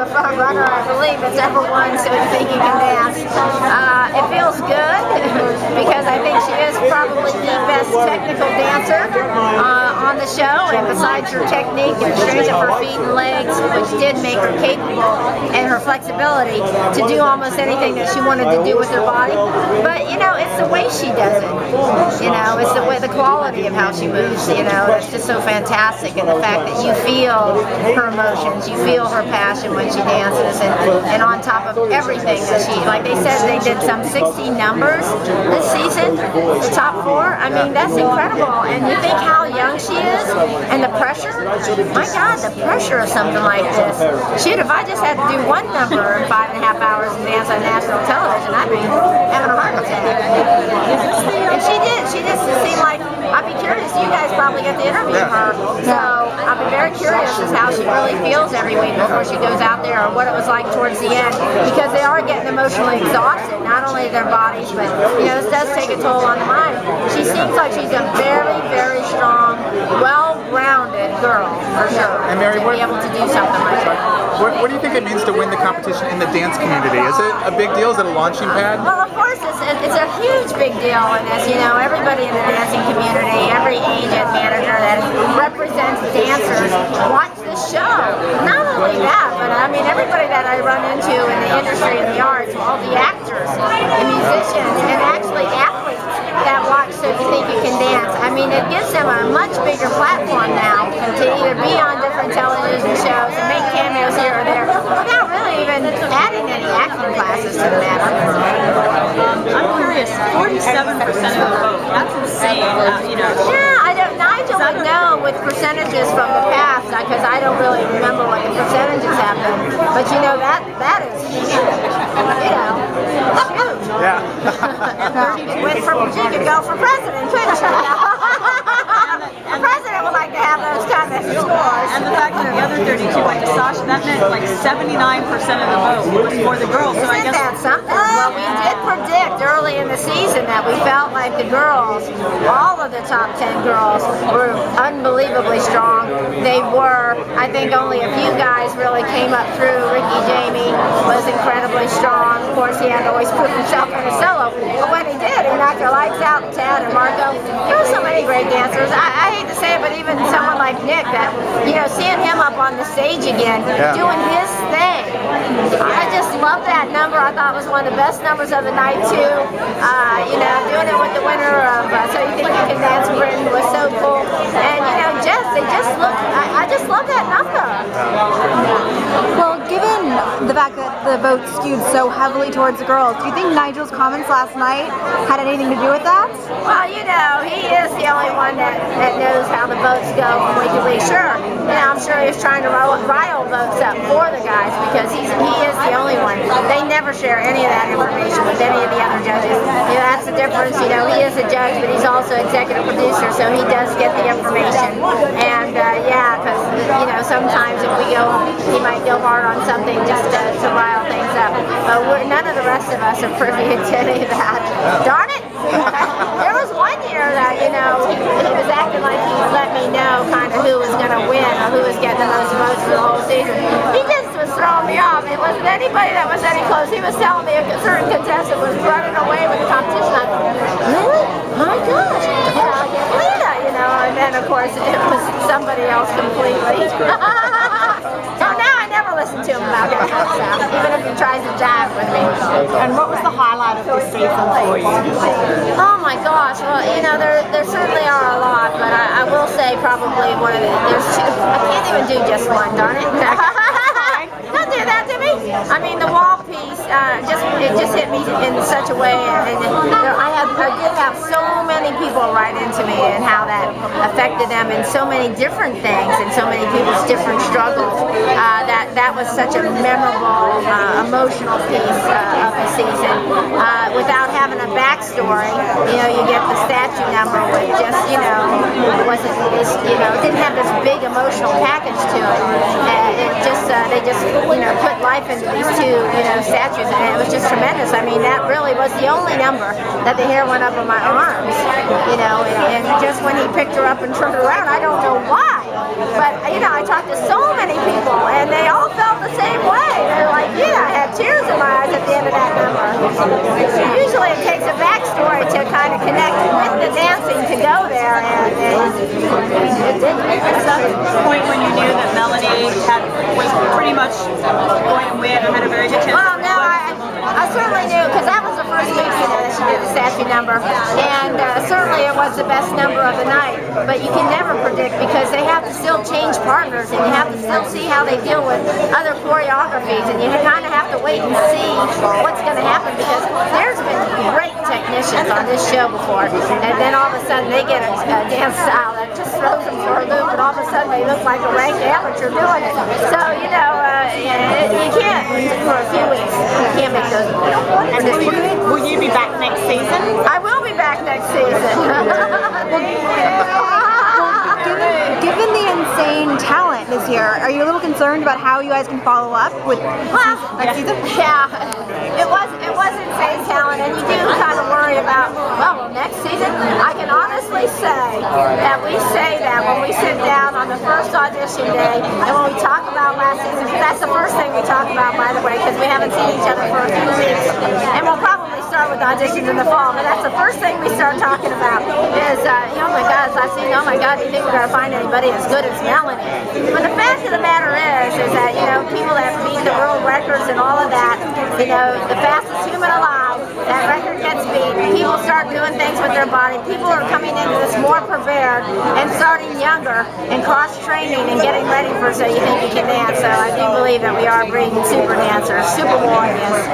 a front runner, I believe, that's ever won So You Think You Can Dance. It feels good because I think she is probably the best technical dancer on the show, and besides her technique and strength of her feet and legs, which did make her capable, and her flexibility to do almost anything that she wanted to do with her body. But you know, it's the way she does it. You know, it's the quality of how she moves. You know, that's just so fantastic, and the fact that you feel her emotions, you feel her passion when she dances, and on top of everything that she, like they said, they did some 60 numbers this season, the top 4. I mean, that's incredible. And you think how young she is, and the pressure. My God, the pressure of something like this. Shoot, if I just had to do one number in 5.5 hours and dance on national television, I'd be having a heart attack. And she did. She just seemed like, I'd be curious. You guys probably get to interview her, so I'll be very curious as how she really feels every week before she goes out there, or what it was like towards the end, because they are getting emotionally exhausted, not only their bodies, but you know, this does take a toll on the mind. She seems like she's a very, very strong, well-grounded girl, for sure, and Mary, to be able to do something like that. What do you think it means to win the competition in the dance community? Is it a big deal? Is it a launching pad? Well, of course, it's a huge big deal, and as you know, everybody in the dancing community, every agent, manager that represents dancers watch the show. Not only that, but I mean, everybody that I run into in the industry and the arts, all the actors, the musicians, and actually athletes that watch So You Think You Can Dance. I mean, it gives them a much bigger platform now to either be on different television shows and make cameos here or there, without really even adding any acting classes to the matter. I'm curious, 47% of the vote, that's insane, you know. Yeah, Nigel would know with percentages from the past, because I don't really remember what the percentages have been, but you know, that is huge, you know, huge. Yeah. She could go for president, couldn't she? The president would like to have those kind of scores. And the fact that the other 32 went to Sasha, that meant like 79% of the vote was for the girls. So I guess that's something. Well, we did predict early in the season that we felt like the girls, all of the top 10 girls, were unbelievably strong. They were. I think only a few guys really came up through. Ricky Jamie was incredibly strong. Of course, he had to always prove himself in a solo. But when he did, he knocked the lights out. Ted and Marco. There were so many great dancers. I hate to say it, but even someone like Nick, that, you know, seeing him up on the stage again, doing his thing. I just love that number. I thought it was one of the best numbers of the night too. You know, doing it with the winner of So You Think You Can Dance Britain was so cool. And you know, they just look. I just love that number. Well, given the fact that the vote skewed so heavily towards the girls, do you think Nigel's comments last night had anything to do with that? Well, you know, he is the only one that knows how the votes go from week to week. Sure, you know, I'm sure he's trying to rile votes up for the guys, because he is the only one. They never share any of that information with any of the other judges. You know, that's the difference. You know, he is a judge, but he's also executive producer, so he does get the information. And yeah, because you know, sometimes if we go, he might go hard on something just to rile things up. But none of the rest of us are privy to any of that. Darn it! There was one year that, you know, he was acting like he let me know kind of who was going to win or who was getting the most votes for the whole season. He just was throwing me off. It wasn't anybody that was any close. He was telling me a certain contestant was running away with the competition. I thought, really? My gosh. You know, Lena, you know, and then of course it was somebody else completely. So now I never listen to him about that kind of stuff, even if he tries to jive with me. And what was the highlight of this season for you? Oh my gosh, well, you know, there certainly are a lot, but I will say probably one of there's two. I can't even do just one, darn it. Don't do that to me. I mean, the wall piece, it just hit me in such a way, and I did have so many people write into me and how that affected them in so many different things and so many people's different struggles. That was such a memorable, emotional piece of the season. Without having a backstory, you know, you get the statue number with just, you know, wasn't this, you know, it didn't have this big emotional package to it. It just, they just, you know, put life into these two, you know, statues, and it was just tremendous. I mean, that really was the only number that the hair went up on my arms, you know, and just when he picked her up and turned her around, I don't know why, but, you know, I talked to so many people, and they all felt the same way. that the point when you knew that Melanie was pretty much going to win or had a very good chance? Well, no, I certainly knew, because that was the first week, that she did the statue number, and certainly it was the best number of the night. But you can never predict, because they have to still change partners, and you have to still see how they deal with other choreographies, and you kind of have to wait and see what's going to happen, because there's been great technicians on this show before, and then all of a sudden they get a dance style that just throws them for a loop, and all of a sudden they look like a ranked amateur doing it. So, you know, you can't, for a few weeks, you can't make those. And will you be back next season? I will be back next season. Given the insane talent this year, are you a little concerned about how you guys can follow up with next season? Yeah, it was insane talent, and you do kind of worry about, well, next season. I can honestly say that we say that when we sit down on the first audition day, and when we talk about last season, that's the first thing we talk about, by the way, because we haven't seen each other for a few weeks, and we'll probably start with auditions in the fall, but that's the first thing we start talking about is, oh my God, last season, oh my God, do you think we're going to find anybody as good as Melanie? But the fact of the matter is that, you know, people that beat the world records and all of that, you know, the fastest human alive, that record gets beat, people start doing things with their body, people are coming into this more prepared and starting younger and cross-training and getting ready for So You Think You Can Dance. So I do believe that we are breeding super dancers, super warriors.